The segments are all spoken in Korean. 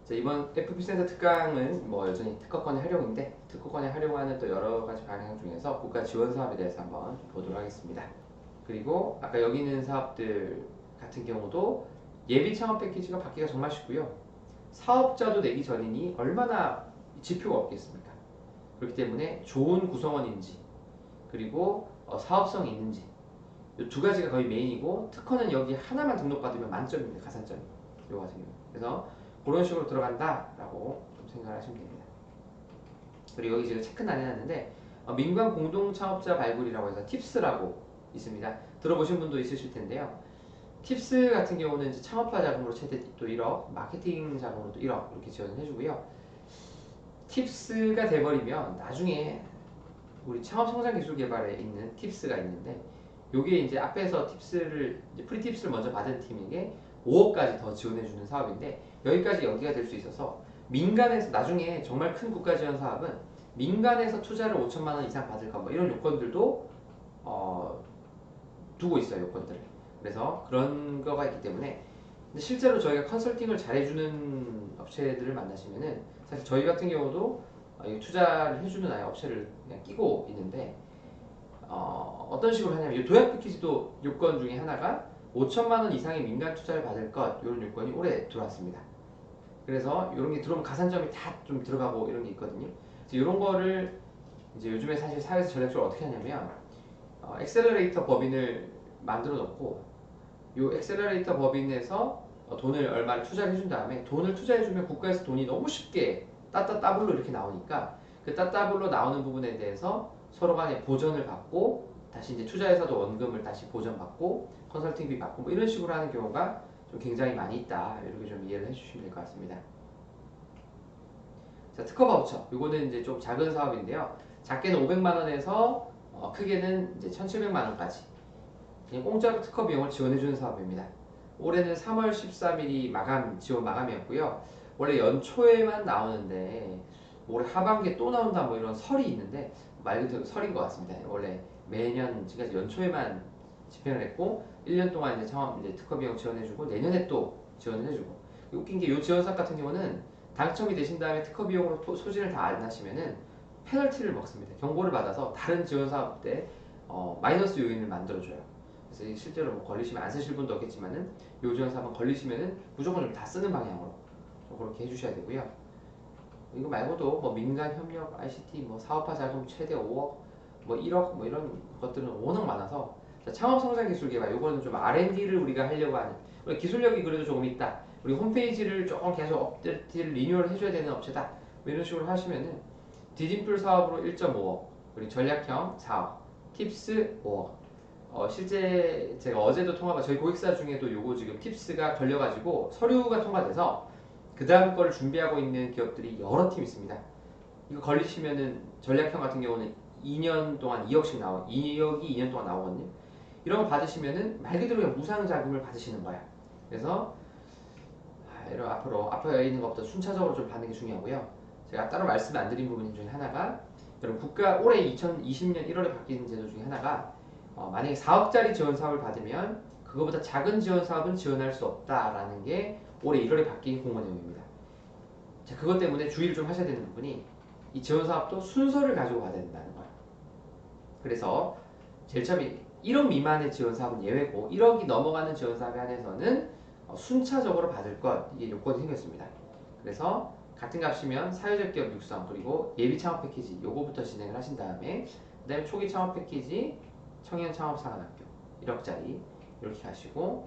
자, 이번 FP센터 특강은 뭐 여전히 특허권의 활용인데 특허권의 활용하는 또 여러 가지 방향 중에서 국가 지원 사업에 대해서 한번 보도록 하겠습니다. 그리고 아까 여기 있는 사업들 같은 경우도 예비 창업 패키지가 받기가 정말 쉽고요. 사업자도 내기 전이니 얼마나 지표가 없겠습니까? 그렇기 때문에 좋은 구성원인지 그리고 사업성이 있는지 이 두 가지가 거의 메인이고 특허는 여기 하나만 등록받으면 만점입니다. 가산점이. 이거 같은 경우. 그래서 그런 식으로 들어간다라고 좀 생각을 하시면 됩니다. 그리고 여기 지금 체크는 안 해놨는데 민관 공동 창업자 발굴이라고 해서 팁스라고 있습니다. 들어보신 분도 있으실 텐데요. 팁스 같은 경우는 이제 창업화 자금으로 최대 또 1억, 마케팅 자금으로 또 1억 이렇게 지원을 해주고요. 팁스가 돼버리면 나중에 우리 창업 성장 기술 개발에 있는 팁스가 있는데 요게 이제 앞에서 팁스를 이제 프리팁스를 먼저 받은 팀에게 5억까지 더 지원해주는 사업인데 여기까지 연기가 될 수 있어서 민간에서 나중에 정말 큰 국가 지원 사업은 민간에서 투자를 5천만 원 이상 받을까 뭐 이런 요건들도 두고 있어요. 요건들을. 그래서 그런 거가 있기 때문에 근데 실제로 저희가 컨설팅을 잘해주는 업체들을 만나시면은 사실 저희 같은 경우도 투자를 해주는 아예 업체를 그냥 끼고 있는데 어떤 식으로 하냐면 이 도약 패키지도 요건 중에 하나가 5천만 원 이상의 민간 투자를 받을 것 이런 요건이 올해 들어왔습니다. 그래서 이런 게 들어오면 가산점이 다 좀 들어가고 이런 게 있거든요. 그래서 이런 거를 이제 요즘에 사실 사회에서 전략적으로 어떻게 하냐면 엑셀러레이터 법인을 만들어 놓고 이 엑셀러레이터 법인에서 돈을 얼마를 투자를 해준 다음에 돈을 투자해주면 국가에서 돈이 너무 쉽게 따따따블로 이렇게 나오니까 그 따따블로 나오는 부분에 대해서 서로 간에 보전을 받고 다시 이제 투자회사도 원금을 다시 보전받고 컨설팅비 받고 뭐 이런 식으로 하는 경우가 좀 굉장히 많이 있다. 이렇게 좀 이해를 해주시면 될 것 같습니다. 자, 특허 바우처. 이거는 이제 좀 작은 사업인데요. 작게는 500만 원에서 크게는 이제 1,700만 원까지 그냥 공짜로 특허 비용을 지원해주는 사업입니다. 올해는 3월 13일이 지원 마감이었고요. 원래 연초에만 나오는데 올해 하반기에 또 나온다 뭐 이런 설이 있는데 말 그대로 설인 것 같습니다. 원래 매년 지금까지 연초에만 집행을 했고 1년 동안 이제 특허 비용 지원해주고 내년에 또 지원을 해주고 웃긴 게 이 지원사업 같은 경우는 당첨이 되신 다음에 특허 비용으로 소진을 다 안 하시면은 페널티를 먹습니다. 경고를 받아서 다른 지원사업 때 마이너스 요인을 만들어줘요. 그래서 실제로 뭐 걸리시면 안 쓰실 분도 없겠지만은 요 지원사업은 걸리시면은 무조건 좀 다 쓰는 방향으로 좀 그렇게 해주셔야 되고요. 이거 말고도 뭐 민간 협력, ICT, 뭐 사업화 자금 최대 5억, 뭐 1억 뭐 이런 것들은 워낙 많아서 창업 성장 기술 개발 요거는 좀 R&D를 우리가 하려고 하는 우리 기술력이 그래도 조금 있다. 우리 홈페이지를 조금 계속 업데이트를 리뉴얼 해줘야 되는 업체다. 뭐 이런 식으로 하시면은 디딤돌 사업으로 1.5억, 그리고 전략형 4억, 팁스 5억. 실제 제가 어제도 통화가 저희 고객사 중에도 요거 지금 팁스가 걸려가지고 서류가 통과돼서 그 다음 거를 준비하고 있는 기업들이 여러 팀 있습니다. 이거 걸리시면은 전략형 같은 경우는 2년 동안 2억씩 2억이 2년 동안 나오거든요. 이런 거 받으시면은 말 그대로 그냥 무상 자금을 받으시는 거야. 그래서 이런 앞으로 앞에 있는 것부터 순차적으로 좀 받는 게 중요하고요. 제가 따로 말씀 안 드린 부분 중에 하나가 여러분 국가 올해 2020년 1월에 바뀐 제도 중에 하나가 만약에 4억짜리 지원 사업을 받으면 그거보다 작은 지원 사업은 지원할 수 없다라는 게 올해 1월에 바뀐 공고 내용입니다. 자, 그것 때문에 주의를 좀 하셔야 되는 부분이 이 지원 사업도 순서를 가지고 가야 된다는 거예요. 그래서 제일 처음에 1억 미만의 지원 사업은 예외고 1억이 넘어가는 지원 사업에 한해서는 순차적으로 받을 것 이게 요건이 생겼습니다. 그래서 같은 값이면 사회적 기업 육성 그리고 예비 창업 패키지 요거부터 진행을 하신 다음에 그 다음에 초기 창업 패키지 청년 창업 사관학교 1억짜리 이렇게 가시고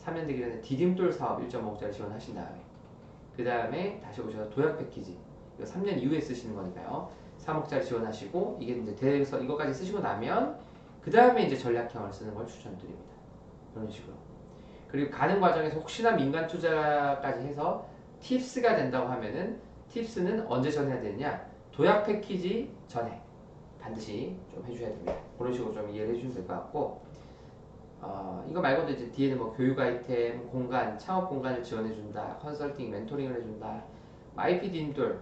3년 되기 전에 디딤돌 사업 1.5억짜리 지원하신 다음에 그 다음에 다시 오셔서 도약 패키지 이거 3년 이후에 쓰시는 거니까요 3억짜리 지원하시고 이게 이제 돼서 이거까지 쓰시고 나면 그 다음에 이제 전략형을 쓰는 걸 추천드립니다. 이런 식으로. 그리고 가는 과정에서 혹시나 민간 투자까지 해서 팁스가 된다고 하면은 팁스는 언제 전해야 되느냐? 도약 패키지 전에 반드시 좀 해줘야 됩니다. 그런 식으로 좀 이해를 해주시면 될 것 같고 이거 말고도 이제 뒤에는 뭐 교육 아이템, 공간, 창업 공간을 지원해준다, 컨설팅, 멘토링을 해준다, IP 디딤돌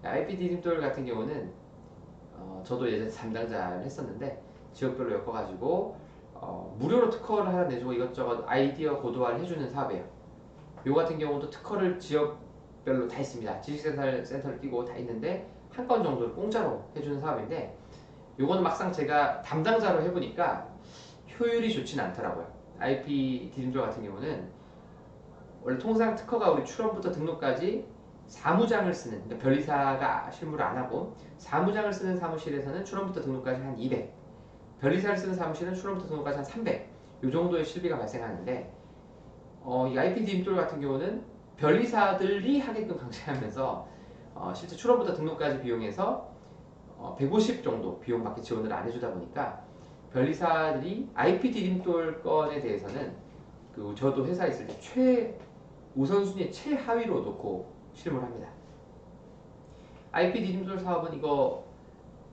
IP 디딤돌 같은 경우는 저도 예전에 담당자를 했었는데 지역별로 엮어가지고 무료로 특허를 하나 내주고 이것저것 아이디어 고도화를 해주는 사업이에요. 요 같은 경우도 특허를 지역별로 다 있습니다. 지식센터를 끼고 다 있는데 한 건 정도를 공짜로 해주는 사업인데 요거는 막상 제가 담당자로 해보니까 효율이 좋지는 않더라고요. IP 디딤돌 같은 경우는 원래 통상 특허가 우리 출원부터 등록까지 사무장을 쓰는, 그러니까 변리사가 실무를 안 하고 사무장을 쓰는 사무실에서는 출원부터 등록까지 한 200, 변리사를 쓰는 사무실은 출원부터 등록까지 한 300, 요 정도의 실비가 발생하는데 이 IP 디딤돌 같은 경우는 변리사들이 하게끔 강제하면서 실제 출원부터 등록까지 비용에서 150 정도 비용밖에 지원을 안 해주다 보니까 변리사들이 IP 디딤돌 건에 대해서는 저도 회사에 있을 때 우선순위 최하위로 놓고 실무를 합니다. IP 디딤돌 사업은 이거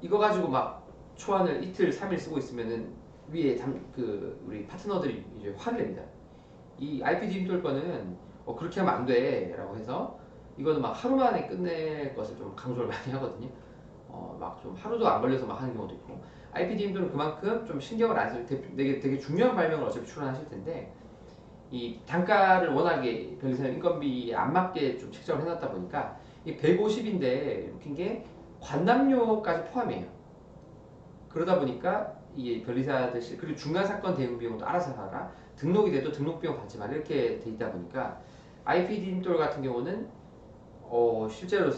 가지고 막 초안을 이틀, 3일 쓰고 있으면은 위에 우리 파트너들이 이제 화를 냅니다. 이 IP 디딤돌 거는 그렇게 하면 안 돼 라고 해서 이거는 막 하루 만에 끝낼 것을 좀 강조를 많이 하거든요. 막 좀 하루도 안 걸려서 막 하는 경우도 있고 IP 디딤돌은 그만큼 좀 신경을 안 써서 되게 중요한 발명을 어차피 출원하실 텐데 이 단가를 워낙에 변리사는 인건비에 안 맞게 좀 책정을 해놨다 보니까 이 150인데 웃긴 게 관람료까지 포함이에요. 그러다 보니까 이게 변리사들 그리고 중간 사건 대응 비용도 알아서 하라, 등록이 돼도 등록 비용 받지 말 이렇게 돼 있다 보니까 IP 디딤돌 같은 경우는 실제로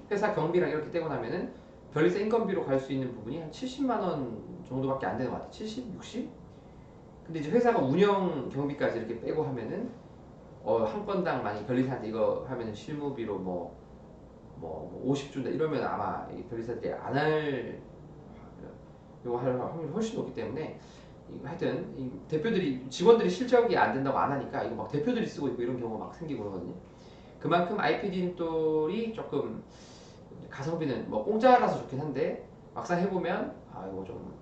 회사 경비랑 이렇게 떼고 나면은 변리사 인건비로 갈 수 있는 부분이 한 70만 원 정도밖에 안 되는 것 같아요. 70, 60? 근데 이제 회사가 운영 경비까지 이렇게 빼고 하면은 한 건당 만약 변리사한테 이거 하면은 실무비로 뭐 50 준다 이러면 아마 변리사들이 안 할 이거 할 확률이 훨씬 높기 때문에 하여튼 대표들이 직원들이 실적이 안 된다고 안 하니까 이거 막 대표들이 쓰고 있고 이런 경우가 막 생기고 그러거든요. 그만큼 IP 디딤돌이 조금 가성비는 뭐 공짜라서 좋긴 한데 막상 해보면 이거 좀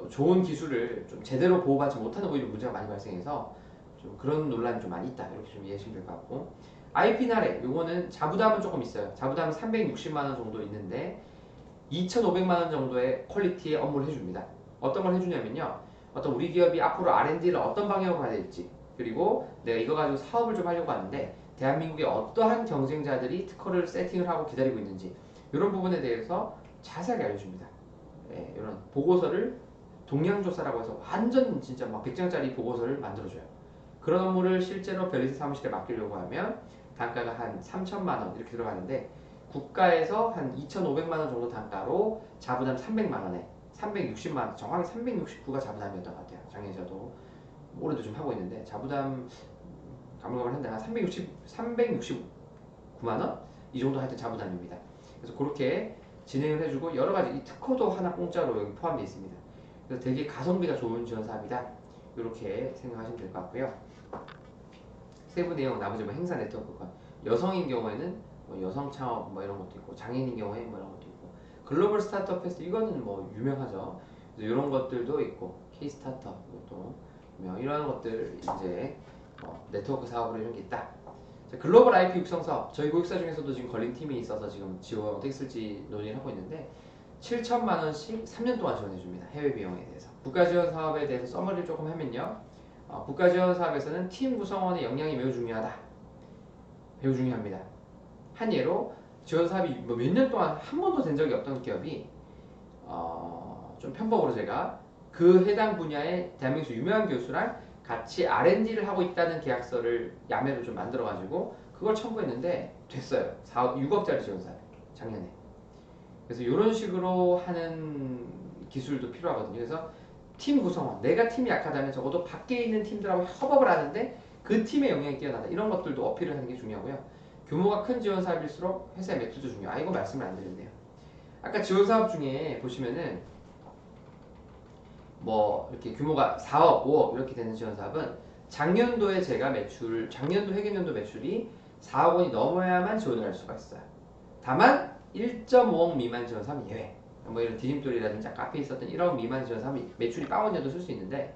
좋은 기술을 좀 제대로 보호받지 못하는 오히려 문제가 많이 발생해서 좀 그런 논란이 좀 많이 있다 이렇게 좀 이해하시면 될 것 같고 IP 나래 요거는 자부담은 조금 있어요. 자부담은 360만 원 정도 있는데 2,500만 원 정도의 퀄리티의 업무를 해줍니다. 어떤 걸 해주냐면요. 어떤 우리 기업이 앞으로 R&D를 어떤 방향으로 가야 될지 그리고 내가 이거 가지고 사업을 좀 하려고 하는데 대한민국의 어떠한 경쟁자들이 특허를 세팅을 하고 기다리고 있는지 이런 부분에 대해서 자세하게 알려줍니다. 이런 보고서를 동량조사라고 해서 완전 진짜 막 100장짜리 보고서를 만들어줘요. 그런 업무를 실제로 변리사 사무실에 맡기려고 하면 단가가 한 3천만 원 이렇게 들어가는데 국가에서 한 2,500만 원 정도 단가로 자부담 300만 원에 360만 원, 정확히 369가 자부담이었던 것 같아요. 작년에 저도 올해도 좀 하고 있는데 자부담 가물가물한데 한 369만 원? 이 정도 하여튼 자부담입니다. 그래서 그렇게 진행을 해주고 여러 가지 이 특허도 하나 공짜로 여기 포함되어 있습니다. 그래서 되게 가성비가 좋은 지원 사업이다. 이렇게 생각하시면 될 것 같고요. 세부 내용 나머지 뭐 행사 네트워크가 여성인 경우에는 뭐 여성 창업 뭐 이런 것도 있고 장애인인 경우에 뭐 이런 것도 있고 글로벌 스타트업 페스트 이거는 뭐 유명하죠. 그래서 이런 것들도 있고 K 스타트업 이것도 이런 것들 이제 네트워크 사업으로 이런 게 있다. 글로벌 IP 육성 사업 저희 고객사 중에서도 지금 걸린 팀이 있어서 지금 지원 어떻게 쓸지 논의를 하고 있는데 7천만 원씩 3년 동안 지원해 줍니다. 해외 비용에 대해서. 국가 지원 사업에 대해서 서머리를 조금 하면요. 국가 지원 사업에서는 팀 구성원의 역량이 매우 중요하다. 매우 중요합니다. 한 예로 지원 사업이 몇 년 동안 한 번도 된 적이 없던 기업이 좀 편법으로 제가 그 해당 분야의 대한민국 유명한 교수랑 같이 R&D를 하고 있다는 계약서를 야매로 좀 만들어가지고 그걸 첨부했는데 됐어요. 6억짜리 지원 사업 작년에. 그래서 이런 식으로 하는 기술도 필요하거든요. 그래서 팀 구성원, 내가 팀이 약하다면 적어도 밖에 있는 팀들하고 협업을 하는데 그 팀의 역량이 뛰어나다. 이런 것들도 어필을 하는 게 중요하고요. 규모가 큰 지원 사업일수록 회사의 매출도 중요해요. 이거 말씀을 안 드렸네요. 아까 지원 사업 중에 보시면은 뭐 이렇게 규모가 4억, 5억 이렇게 되는 지원 사업은 작년도에 제가 작년도 회계연도 매출이 4억 원이 넘어야만 지원을 할 수가 있어요. 다만 1.5억 미만 지원 사업은 예외. 뭐 이런 디딤돌이라든지 아까 앞에 있었던 1억 미만 지원 사업이 매출이 빵원이어도 쓸 수 있는데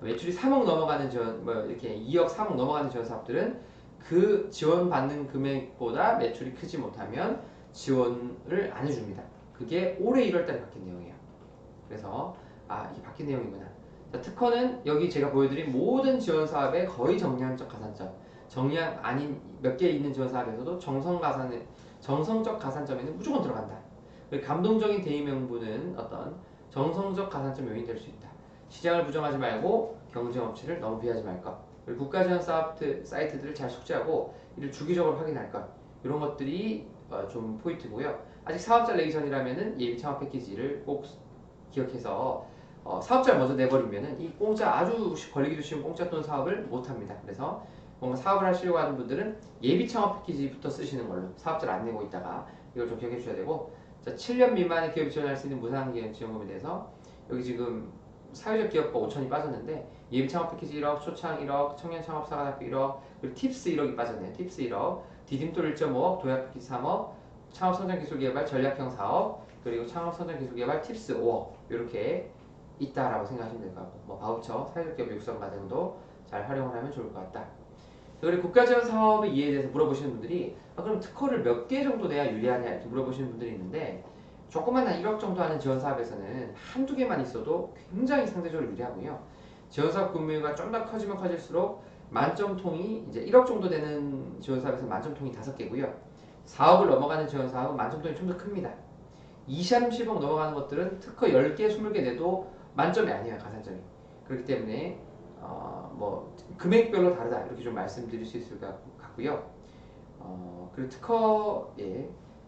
매출이 3억 넘어가는 지원, 뭐 이렇게 2억, 3억 넘어가는 지원 사업들은 그 지원받는 금액보다 매출이 크지 못하면 지원을 안 해줍니다. 그게 올해 1월달에 바뀐 내용이에요. 그래서 이게 바뀐 내용이구나. 자, 특허는 여기 제가 보여드린 모든 지원 사업의 거의 정량적 가산점. 정량 아닌 몇 개 있는 지원 사업에서도 정성적 가산점에는 무조건 들어간다. 그리고 감동적인 대의 명분은 어떤 정성적 가산점 요인이 될 수 있다. 시장을 부정하지 말고 경쟁 업체를 너무 비하지 말 것. 그리고 국가 지원 사이트들을 잘 숙지하고 이를 주기적으로 확인할 것. 이런 것들이 좀 포인트고요. 아직 사업자 내기 전이라면은 예비 창업 패키지를 꼭 기억해서 사업자를 먼저 내버리면은 이 공짜 아주 걸리기도 쉬운 공짜 돈 사업을 못 합니다. 그래서 뭔가 사업을 하시려고 하는 분들은 예비 창업 패키지부터 쓰시는 걸로 사업자를 안 내고 있다가 이걸 좀 기억해 주셔야 되고 자, 7년 미만의 기업이 지원할 수 있는 무상기업 지원금에 대해서 여기 지금 사회적 기업가 5천이 빠졌는데 예비 창업 패키지 1억, 초창 1억, 청년 창업사관학교 1억, 그리고 팁스 1억이 빠졌네요. 팁스 1억, 디딤돌 1.5억, 도약 패키지 3억, 창업성장기술개발 전략형 사업, 그리고 창업성장기술개발 팁스 5억 이렇게 있다라고 생각하시면 될 것 같고 뭐 바우처, 사회적 기업 육성과 등도 잘 활용을 하면 좋을 것 같다. 그리고 국가지원 사업의 이해에 대해서 물어보시는 분들이 그럼 특허를 몇 개 정도 내야 유리하냐 이렇게 물어보시는 분들이 있는데 조그만 한 1억 정도 하는 지원 사업에서는 한두 개만 있어도 굉장히 상대적으로 유리하고요. 지원 사업 규모가 좀 더 커지면 커질수록 만점통이 이제 1억 정도 되는 지원 사업에서 만점통이 5개고요. 4억을 넘어가는 지원 사업은 만점통이 좀 더 큽니다. 2, 30억 넘어가는 것들은 특허 10개, 20개 내도 만점이 아니에요, 가산점이. 그렇기 때문에 뭐 금액별로 다르다 이렇게 좀 말씀드릴 수 있을 것 같고요. 그리고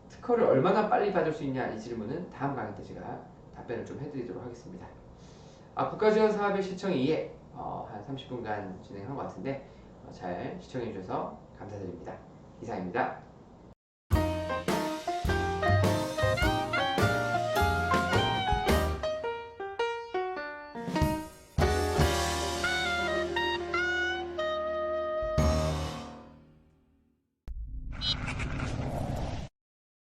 특허를 얼마나 빨리 받을 수 있냐 이 질문은 다음 강의 때 제가 답변을 좀 해드리도록 하겠습니다. 국가지원 사업의 시청에 의해 한 30분간 진행한 것 같은데 잘 시청해 주셔서 감사드립니다. 이상입니다.